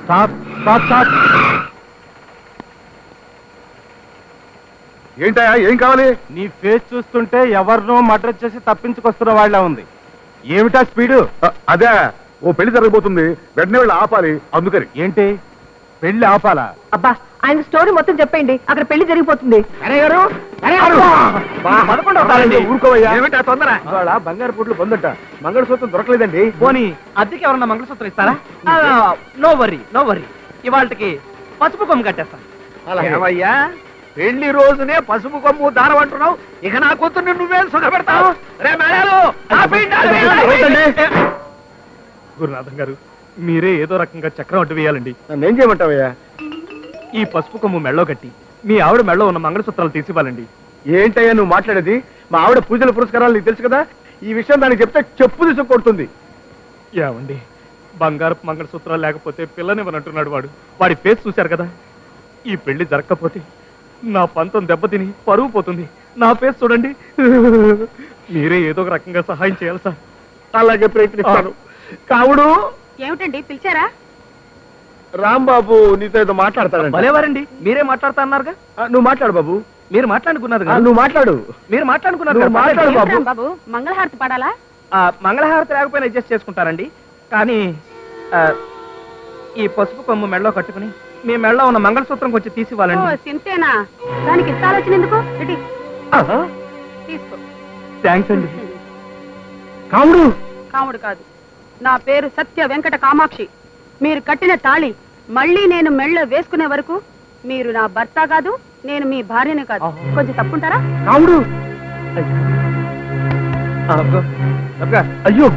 Stop stop stop. ఏంటయ్యా, ఏం కావాలి? నీ ఫేస్ చూస్తుంటే ఎవరినో మర్డర్ చేసి తప్పించుకొస్తున్న వాళ్ళ ఉంది. ఏమిటా స్పీడు? అదే, ఓ పెళ్లి జరగబోతుంది, వెంటనే వెళ్ళి ఆపాలి, అందుకని. ఏంటి పెళ్లి ఆపాలా? అబ్బా, ఆయన స్టోరీ మొత్తం చెప్పండి, అక్కడ పెళ్లి జరిగిపోతుంది. ఊరుకోవయ్యా, తొందర. బంగారు పుట్లు పొందట, మంగళసూత్రం దొరకలేదండి. పోనీ అద్దెకి ఎవరన్నా మంగళసూత్రం ఇస్తారా? నో వర్రీ నో వర్రీ, ఇవాళకి పసుపు కొమ్ము కట్టేస్తాను. ఏమయ్యా, పెళ్లి రోజునే పసుపు కొమ్ము దారం అంటున్నావు, ఇక నా కూతుర్ని నువ్వేం సుఖపెడతావు? గురునాథం గారు, మీరే ఏదో రకంగా చక్రం అడ్డు వేయాలండి. నన్నేం చేయమంటావయ్యా? ఈ పసుపు కొమ్ము మెళ్ళో కట్టి మీ ఆవిడ మెళ్ళో ఉన్న మంగళసూత్రాలు తీసివ్వాలండి. ఏంటయ్యా నువ్వు మాట్లాడేది? మా ఆవిడ పూజల పురస్కారాలు నీకు తెలుసు కదా, ఈ విషయం దానికి చెప్తే చెప్పు తీసుకు కొడుతుంది. ఏమండి, బంగారపు మంగళసూత్రాలు లేకపోతే పిల్లనివ్వనంటున్నాడు వాడు. వాడి ఫేస్ చూశారు కదా. ఈ పెళ్లి జరగకపోతే నా పంతం దెబ్బతిని పరువు పోతుంది. నా ఫేస్ చూడండి. మీరే ఏదో ఒక రకంగా సహాయం చేయాలి సార్. అలాగే ప్రయత్నిస్తాను. కావుడు, ఏమిటండి పిలిచారా? రాంబాబు నీతో ఏదో మాట్లాడతాడండి. భలేవారండి, మీరే మాట్లాడతా అన్నారుగా. నువ్వు మాట్లాడు బాబు. మీరు మాట్లాడుకున్నారు నువ్వు మాట్లాడు. మీరు మాట్లాడుకున్నారు మాట్లాడు బాబు. బాబు, మంగళహారతి పాడాలా? మంగళహారతి లేకపోయినా అడ్జస్ట్ చేసుకుంటారండి. కానీ ఈ పసుపు కొమ్ము మెళ్ళో కట్టుకుని మీ మెళ్ళో ఉన్న మంగళసూత్రం కొంచెం తీసివ్వాలండి. సింతేనా? దానికి ఇంత ఆలోచన ఎందుకు? తీసుకో. థ్యాంక్స్ అండి. కావుడు కాముడు కాదు, నా పేరు సత్య వెంకట కామాక్షి. మీరు కట్టిన తాళి మళ్ళీ నేను మెళ్ళ వేసుకునే వరకు మీరు నా భర్త కాదు, నేను మీ భార్యనే కాదు. కొంచెం తప్పుంటారా? కావుడు. అయ్యో,